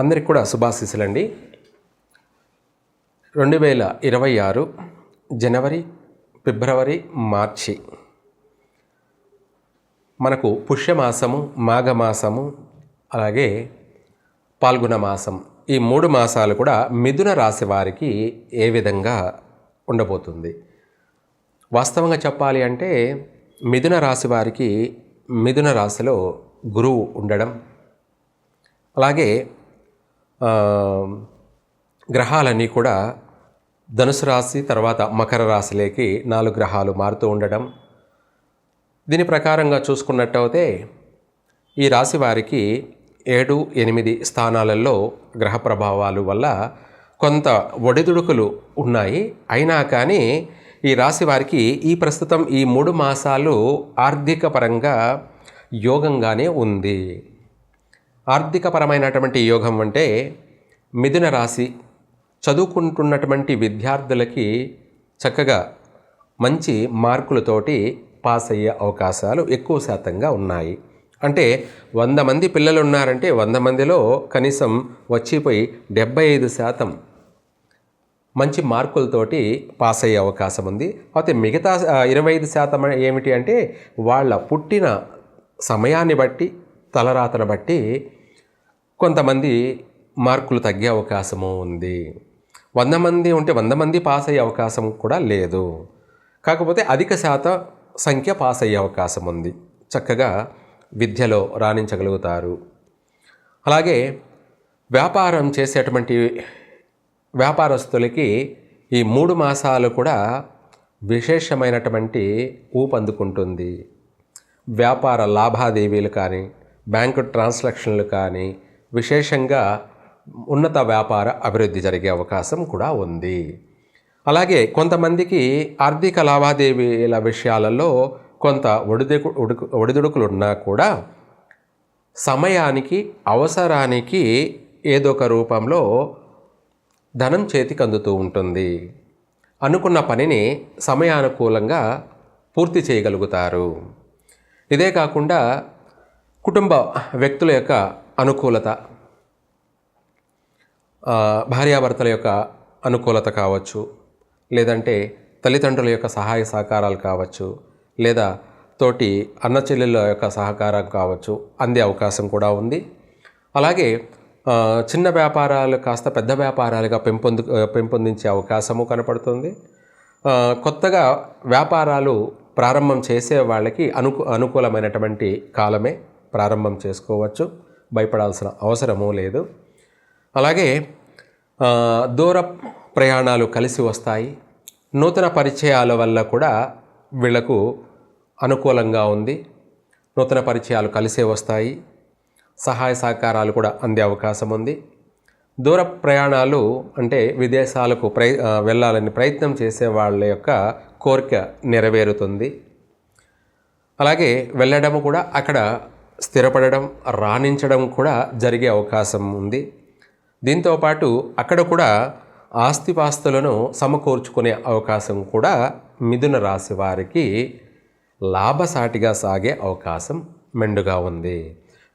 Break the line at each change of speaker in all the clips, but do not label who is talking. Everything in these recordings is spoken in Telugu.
అందరికి కూడా శుభాశీస్సులండి. 2026 జనవరి, ఫిబ్రవరి, మార్చి మనకు పుష్యమాసము, మాఘమాసము, అలాగే పాల్గొన మాసం, ఈ 3 మాసాలు కూడా మిథున రాశి వారికి ఏ విధంగా ఉండబోతుంది? వాస్తవంగా చెప్పాలి అంటే మిథున రాశి వారికి మిథున రాశిలో గురువు ఉండడం, అలాగే గ్రహాలన్నీ కూడా ధనుసు రాశి తర్వాత మకర రాశిలోకి 4 గ్రహాలు మారుతూ ఉండడం. దీని ప్రకారంగా చూసుకున్నట్టయితే ఈ రాశి వారికి 7, 8 స్థానాలలో గ్రహ ప్రభావాలు వల్ల కొంత ఒడిదుడుకులు ఉన్నాయి. అయినా కానీ ఈ రాశి వారికి ఈ ప్రస్తుతం ఈ 3 మాసాలు ఆర్థిక పరంగా యోగంగానే ఉంది. ఆర్థికపరమైనటువంటి యోగం అంటే మిథున రాశి చదువుకుంటున్నటువంటి విద్యార్థులకి చక్కగా మంచి మార్కులతోటి పాస్ అయ్యే అవకాశాలు ఎక్కువ శాతంగా ఉన్నాయి. అంటే 100 మంది పిల్లలు ఉన్నారంటే 100 మందిలో కనీసం వచ్చిపోయి 75% మంచి మార్కులతోటి పాస్ అయ్యే అవకాశం ఉంది. అయితే మిగతా 25% ఏమిటి అంటే వాళ్ళ పుట్టిన సమయాన్ని బట్టి, తలరాతను బట్టి కొంతమంది మార్కులు తగ్గే అవకాశము ఉంది. 100 మంది ఉంటే 100 మంది పాస్ అయ్యే అవకాశం కూడా లేదు. కాకపోతే అధిక సంఖ్య పాస్ అయ్యే అవకాశం ఉంది. చక్కగా విద్యలో రాణించగలుగుతారు. అలాగే వ్యాపారం చేసేటువంటి వ్యాపారస్తులకి ఈ 3 మాసాలు కూడా విశేషమైనటువంటి ఊపందుకుంటుంది. వ్యాపార లావాదేవీలు కానీ, బ్యాంకు ట్రాన్సాక్షన్లు కానీ విశేషంగా ఉన్నత వ్యాపార అభివృద్ధి జరిగే అవకాశం కూడా ఉంది. అలాగే కొంతమందికి ఆర్థిక లావాదేవీల విషయాలలో కొంత ఒడిదుడుకులు ఉన్నా కూడా సమయానికి, అవసరానికి ఏదో ఒక రూపంలో ధనం చేతికి అందుతూ ఉంటుంది. అనుకున్న పనిని సమయానుకూలంగా పూర్తి చేయగలుగుతారు. ఇదే కాకుండా కుటుంబ వ్యక్తుల యొక్క అనుకూలత, భార్యాభర్తల యొక్క అనుకూలత కావచ్చు, లేదంటే తల్లిదండ్రుల యొక్క సహాయ సహకారాలు కావచ్చు, లేదా తోటి అన్న చెల్లెళ్ళ యొక్క సహకారం కావచ్చు, అందే అవకాశం కూడా ఉంది. అలాగే చిన్న వ్యాపారాలు కాస్త పెద్ద వ్యాపారాలుగా పెంపొందించే అవకాశము కనపడుతుంది. కొత్తగా వ్యాపారాలు ప్రారంభం చేసే వాళ్ళకి అనుకూలమైనటువంటి కాలమే, ప్రారంభం చేసుకోవచ్చు, భయపడాల్సిన అవసరమూ లేదు. అలాగే దూర ప్రయాణాలు కలిసి వస్తాయి. నూతన పరిచయాల వల్ల కూడా వీళ్లకు అనుకూలంగా ఉంది. నూతన పరిచయాలు కలిసే వస్తాయి. సహాయ సహకారాలు కూడా అందే అవకాశం ఉంది. దూర ప్రయాణాలు అంటే విదేశాలకు వెళ్ళాలని ప్రయత్నం చేసే వాళ్ళ యొక్క కోరిక నెరవేరుతుంది. అలాగే వెళ్ళడము కూడా అక్కడ స్థిరపడడం, రాణించడం కూడా జరిగే అవకాశం ఉంది. దీంతోపాటు అక్కడ కూడా ఆస్తిపాస్తులను సమకూర్చుకునే అవకాశం కూడా మిథున రాశి వారికి లాభసాటిగా సాగే అవకాశం మెండుగా ఉంది.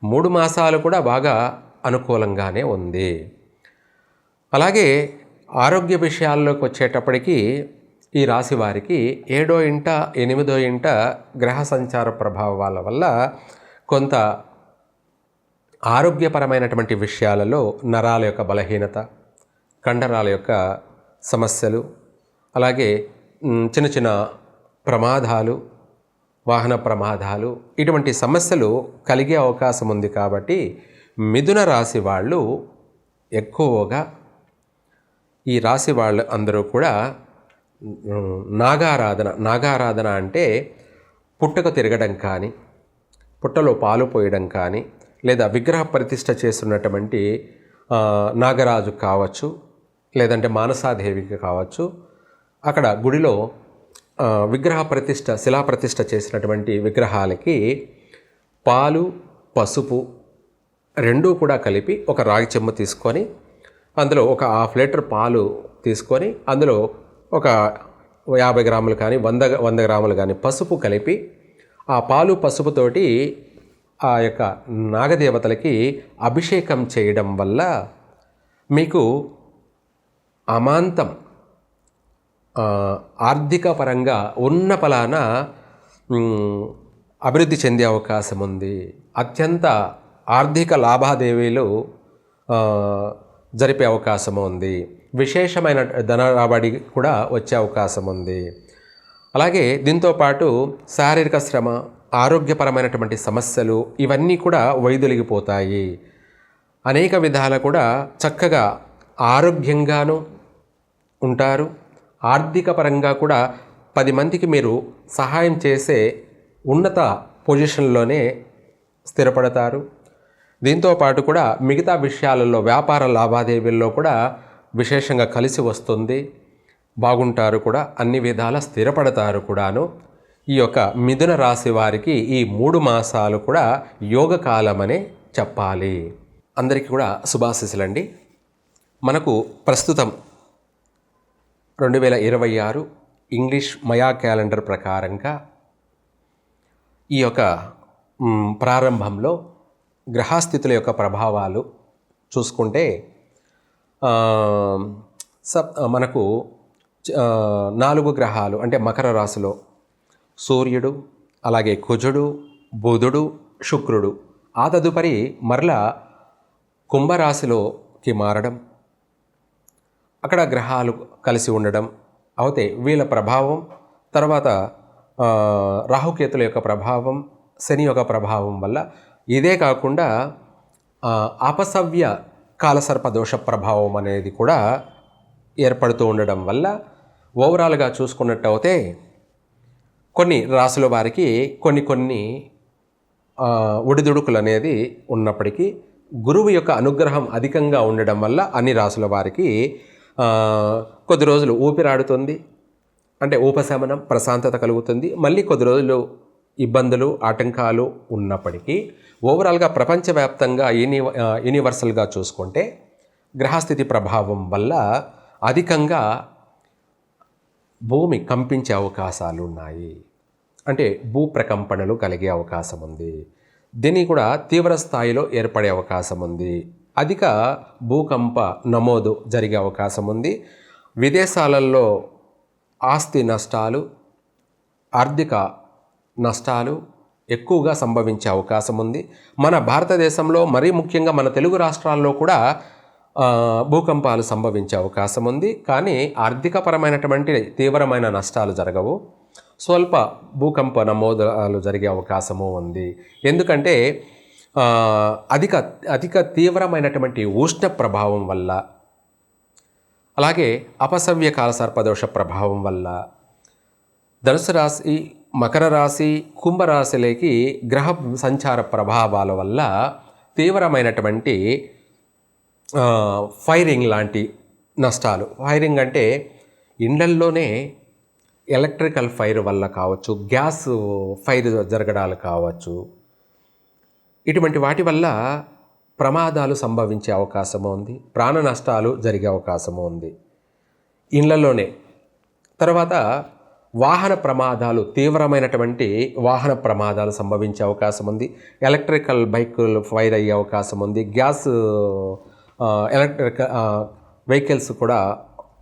3 మాసాలు కూడా బాగా అనుకూలంగానే ఉంది. అలాగే ఆరోగ్య విషయాల్లోకి వచ్చేటప్పటికి ఈ రాశి వారికి 7వ ఇంట, 8వ ఇంట గ్రహ సంచార ప్రభావాల వల్ల కొంత ఆరోగ్యపరమైనటువంటి విషయాలలో నరాల యొక్క బలహీనత, కండరాల యొక్క సమస్యలు, అలాగే చిన్న చిన్న ప్రమాదాలు, వాహన ప్రమాదాలు, ఇటువంటి సమస్యలు కలిగే అవకాశం ఉంది. కాబట్టి మిథున రాశి వాళ్ళు ఎక్కువగా, ఈ రాశి వాళ్ళు అందరూ కూడా నాగారాధన అంటే పుట్టకు తిరగడం కానీ, పుట్టలో పాలు పోయడం కానీ, లేదా విగ్రహ ప్రతిష్ఠ చేస్తున్నటువంటి నాగరాజు కావచ్చు, లేదంటే మానసాదేవికి కావచ్చు, అక్కడ గుడిలో విగ్రహ ప్రతిష్ఠ, శిలా ప్రతిష్ఠ చేసినటువంటి విగ్రహాలకి పాలు, పసుపు రెండూ కూడా కలిపి ఒక రాగి చెంబు తీసుకొని అందులో ఒక 1/2 లీటర్ పాలు తీసుకొని అందులో ఒక 50 గ్రాములు కానీ 100 గ్రాములు కానీ పసుపు కలిపి ఆ పాలు పసుపుతోటి ఆ యొక్క నాగదేవతలకి అభిషేకం చేయడం వల్ల మీకు అమాంతం ఆర్థిక పరంగా ఉన్న పలాన అభివృద్ధి చెందే అవకాశం ఉంది. అత్యంత ఆర్థిక లావాదేవీలు జరిపే అవకాశం ఉంది. విశేషమైన ధన రాబడి కూడా వచ్చే అవకాశం ఉంది. అలాగే దీంతోపాటు శారీరక శ్రమ, ఆరోగ్యపరమైనటువంటి సమస్యలు ఇవన్నీ కూడా వైదొలిగిపోతాయి. అనేక విధాల కూడా చక్కగా ఆరోగ్యంగాను ఉంటారు. ఆర్థిక పరంగా కూడా 10 మందికి మీరు సహాయం చేసే ఉన్నత పొజిషన్లోనే స్థిరపడతారు. దీంతోపాటు కూడా మిగతా విషయాలలో వ్యాపార లావాదేవీల్లో కూడా విశేషంగా కలిసి వస్తుంది. బాగుంటారు కూడా, అన్ని విధాల స్థిరపడతారు కూడాను. ఈ యొక్క మిథున రాశి వారికి ఈ 3 మాసాలు కూడా యోగకాలమనే చెప్పాలి. అందరికీ కూడా శుభాశీస్సులండి. మనకు ప్రస్తుతం 2026 ఇంగ్లీష్ మయా క్యాలెండర్ ప్రకారంగా ఈ యొక్క ప్రారంభంలో గ్రహస్థితుల యొక్క ప్రభావాలు చూసుకుంటే మనకు 4 గ్రహాలు అంటే మకర రాశిలో సూర్యుడు, అలాగే కుజుడు, బుధుడు, శుక్రుడు, ఆ తదుపరి మరలా కుంభరాశిలోకి మారడం, అక్కడ గ్రహాలు కలిసి ఉండడం అవుతే వీళ్ళ ప్రభావం, తర్వాత రాహుకేతుల యొక్క ప్రభావం, శని యొక్క ప్రభావం వల్ల, ఇదే కాకుండా అపసవ్య కాలసర్ప దోష ప్రభావం అనేది కూడా ఏర్పడుతూ ఉండడం వల్ల ఓవరాల్గా చూసుకున్నట్టయితే కొన్ని రాశుల వారికి కొన్ని ఒడిదుడుకులు అనేది ఉన్నప్పటికీ గురువు యొక్క అనుగ్రహం అధికంగా ఉండడం వల్ల అన్ని రాశుల వారికి కొద్ది రోజులు ఊపిరాడుతుంది, అంటే ఉపశమనం, ప్రశాంతత కలుగుతుంది. మళ్ళీ కొద్ది రోజులు ఇబ్బందులు, ఆటంకాలు ఉన్నప్పటికీ ఓవరాల్గా ప్రపంచవ్యాప్తంగా యూనివర్సల్గా చూసుకుంటే గ్రహస్థితి ప్రభావం వల్ల అధికంగా భూమి కంపించే అవకాశాలు ఉన్నాయి. అంటే భూ ప్రకంపనలు కలిగే అవకాశం ఉంది. దీన్ని కూడా తీవ్ర స్థాయిలో ఏర్పడే అవకాశం ఉంది. అధిక భూకంప నమోదు జరిగే అవకాశం ఉంది. విదేశాలలో ఆస్తి నష్టాలు, ఆర్థిక నష్టాలు ఎక్కువగా సంభవించే అవకాశం ఉంది. మన భారతదేశంలో మరీ ముఖ్యంగా మన తెలుగు రాష్ట్రాల్లో కూడా భూకంపాలు సంభవించే అవకాశం ఉంది. కానీ ఆర్థికపరమైనటువంటి తీవ్రమైన నష్టాలు జరగవు. స్వల్ప భూకంప నమోదాలు జరిగే అవకాశము ఉంది. ఎందుకంటే అధిక తీవ్రమైనటువంటి ఉష్ణ ప్రభావం వల్ల, అలాగే అపసవ్య కాలసర్పదోష ప్రభావం వల్ల ధనుసు రాశి, మకర రాశి, కుంభరాశిలోకి గ్రహ సంచార ప్రభావాల వల్ల తీవ్రమైనటువంటి ఫైరింగ్ లాంటి నష్టాలు. ఫైరింగ్ అంటే ఇండ్లల్లోనే ఎలక్ట్రికల్ ఫైర్ వల్ల కావచ్చు, గ్యాస్ ఫైర్ జరగడాలు కావచ్చు, ఇటువంటి వాటి వల్ల ప్రమాదాలు సంభవించే అవకాశము ఉంది. ప్రాణ నష్టాలు జరిగే అవకాశము ఉంది ఇండ్లలోనే. తర్వాత వాహన ప్రమాదాలు, తీవ్రమైనటువంటి వాహన ప్రమాదాలు సంభవించే అవకాశం ఉంది. ఎలక్ట్రికల్ బైకులు ఫైర్ అయ్యే అవకాశం ఉంది. గ్యాస్ ఎలక్ట్రిక్ వెహికల్స్ కూడా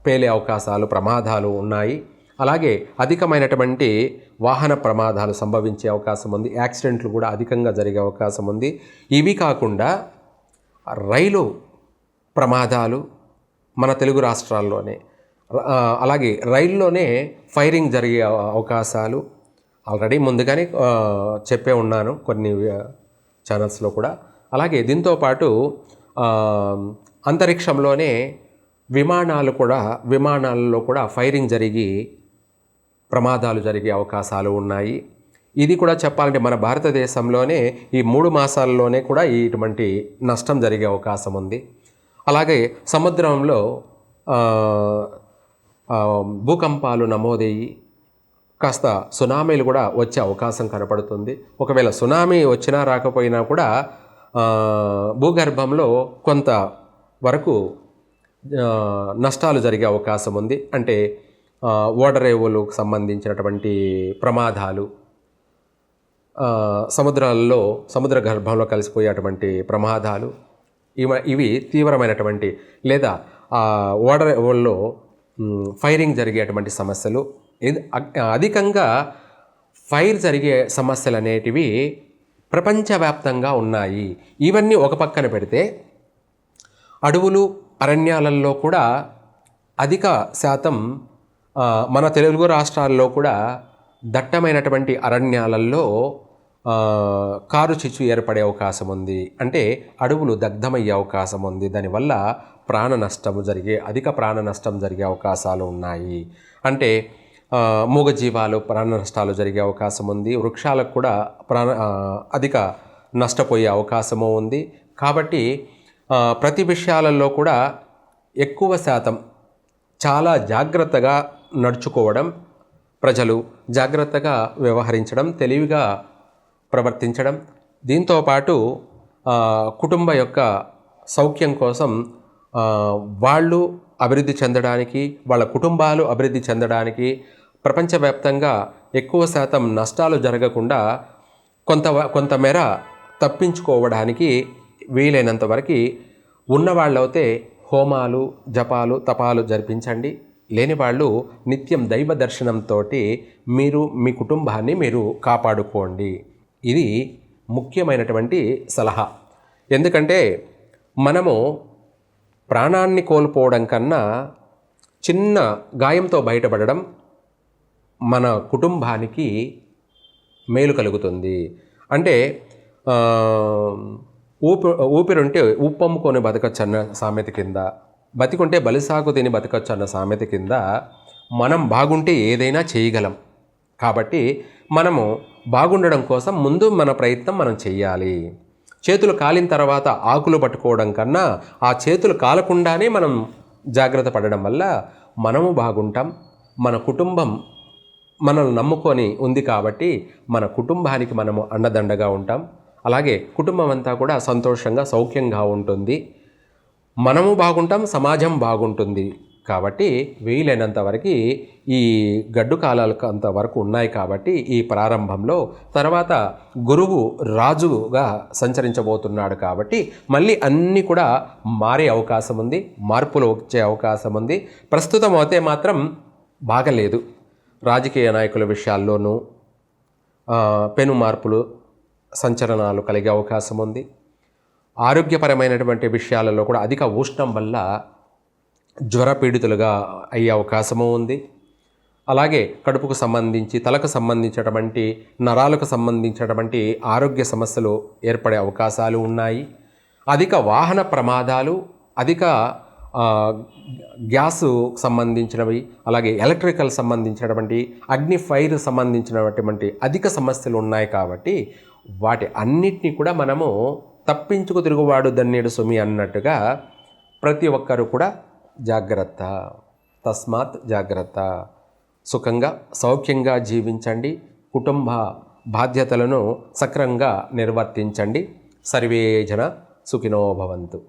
పేలే అవకాశాలు, ప్రమాదాలు ఉన్నాయి. అలాగే అధికమైనటువంటి వాహన ప్రమాదాలు సంభవించే అవకాశం ఉంది. యాక్సిడెంట్లు కూడా అధికంగా జరిగే అవకాశం ఉంది. ఇవి కాకుండా రైలు ప్రమాదాలు మన తెలుగు రాష్ట్రాల్లోనే, అలాగే రైల్లోనే ఫైరింగ్ జరిగే అవకాశాలు ఆల్రెడీ ముందుగానే చెప్పే ఉన్నాను కొన్ని ఛానల్స్లో కూడా. అలాగే దీంతోపాటు అంతరిక్షంలోనే విమానాలలో కూడా ఫైరింగ్ జరిగి ప్రమాదాలు జరిగే అవకాశాలు ఉన్నాయి. ఇది కూడా చెప్పాలంటే మన భారతదేశంలోనే ఈ 3 మాసాల్లోనే కూడా ఇటువంటి నష్టం జరిగే అవకాశం ఉంది. అలాగే సముద్రంలో భూకంపాలు నమోదయ్యి కాస్త సునామీలు కూడా వచ్చే అవకాశం కనపడుతుంది. ఒకవేళ సునామీ వచ్చినా రాకపోయినా కూడా భూగర్భంలో కొంత వరకు నష్టాలు జరిగే అవకాశం ఉంది. అంటే ఓడరేవులకు సంబంధించినటువంటి ప్రమాదాలు, సముద్రాల్లో సముద్ర గర్భంలో కలిసిపోయేటువంటి ప్రమాదాలు ఇవి తీవ్రమైనటువంటి లేదా ఓడలో ఫైరింగ్ జరిగేటువంటి సమస్యలు అధికంగా ఫైర్ జరిగే సమస్యలు అనేటివి ప్రపంచవ్యాప్తంగా ఉన్నాయి. ఇవన్నీ ఒక పక్కన పెడితే అడవులు అరణ్యాలలో కూడా అధిక శాతం మన తెలుగు రాష్ట్రాల్లో కూడా దట్టమైనటువంటి అరణ్యాలలో కారు చిచ్చు ఏర్పడే అవకాశం ఉంది. అంటే అడవులు దగ్ధమయ్యే అవకాశం ఉంది. దానివల్ల అధిక ప్రాణ నష్టం జరిగే అవకాశాలు ఉన్నాయి. అంటే మూగజీవాలు ప్రాణ నష్టాలు జరిగే అవకాశం ఉంది. వృక్షాలకు కూడా అధిక నష్టపోయే అవకాశము ఉంది. కాబట్టి ప్రతి విషయాలలో కూడా ఎక్కువ శాతం చాలా జాగ్రత్తగా నడుచుకోవడం, ప్రజలు జాగ్రత్తగా వ్యవహరించడం, తెలివిగా ప్రవర్తించడం, దీంతోపాటు కుటుంబ యొక్క సౌఖ్యం కోసం వాళ్ళు అభివృద్ధి చెందడానికి, వాళ్ళ కుటుంబాలు అభివృద్ధి చెందడానికి, ప్రపంచవ్యాప్తంగా ఎక్కువ శాతం నష్టాలు జరగకుండా కొంతమేర తప్పించుకోవడానికి వీలైనంత వరకు ఉన్నవాళ్ళైతే హోమాలు, జపాలు, తపాలు జరిపించండి. లేని వాళ్ళు నిత్యం దైవ దర్శనంతో మీరు మీ కుటుంబాన్ని మీరు కాపాడుకోండి. ఇది ముఖ్యమైనటువంటి సలహా. ఎందుకంటే మనము ప్రాణాన్ని కోల్పోవడం కన్నా చిన్న గాయంతో బయటపడడం మన కుటుంబానికి మేలు కలుగుతుంది. అంటే ఊపిరుంటే ఉప్పమ్ముకొని బతకచ్చు అన్న సామెత కింద, బతికుంటే బలిసాగు తిని బతకచ్చు అన్న సామెత కింద మనం బాగుంటే ఏదైనా చేయగలం. కాబట్టి మనము బాగుండడం కోసం ముందు మన ప్రయత్నం మనం చెయ్యాలి. చేతులు కాలిన తర్వాత ఆకులు పట్టుకోవడం కన్నా ఆ చేతులు కాలకుండానే మనం జాగ్రత్త పడడం వల్ల మనము బాగుంటాం. మన కుటుంబం మనల్ని నమ్ముకొని ఉంది కాబట్టి మన కుటుంబానికి మనము అండదండగా ఉంటాం. అలాగే కుటుంబం అంతా కూడా సంతోషంగా సౌఖ్యంగా ఉంటుంది. మనము బాగుంటాం, సమాజం బాగుంటుంది. కాబట్టి వీలైనంత వరకు ఈ గడ్డు కాలాలకు అంతవరకు ఉన్నాయి. కాబట్టి ఈ ప్రారంభంలో తర్వాత గురువు రాజుగా సంచరించబోతున్నాడు. కాబట్టి మళ్ళీ అన్నీ కూడా మారే అవకాశం ఉంది, మార్పులు వచ్చే అవకాశం ఉంది. ప్రస్తుతం అయితే మాత్రం బాగలేదు. రాజకీయ నాయకుల విషయాల్లోనూ పెను మార్పులు, సంచలనాలు కలిగే అవకాశం ఉంది. ఆరోగ్యపరమైనటువంటి విషయాలలో కూడా అధిక ఉష్ణం వల్ల జ్వరపీడితులుగా అయ్యే అవకాశము ఉంది. అలాగే కడుపుకు సంబంధించి, తలకు సంబంధించినటువంటి, నరాలకు సంబంధించినటువంటి ఆరోగ్య సమస్యలు ఏర్పడే అవకాశాలు ఉన్నాయి. అధిక వాహన ప్రమాదాలు, అధిక గ్యాసు సంబంధించినవి, అలాగే ఎలక్ట్రికల్ సంబంధించినటువంటి, అగ్ని ఫైర్ సంబంధించినటువంటి అధిక సమస్యలు ఉన్నాయి. కాబట్టి వాటి అన్నిటినీ కూడా మనము తప్పించుకు తిరుగువాడు దన్నేడు సుమి అన్నట్టుగా ప్రతి ఒక్కరూ కూడా జాగ్రత్త, తస్మాత్ జాగ్రత్త. సుఖంగా సౌఖ్యంగా జీవించండి. కుటుంబ బాధ్యతలను సక్రమంగా నిర్వర్తించండి. సర్వే జన సుఖినో భవంతు.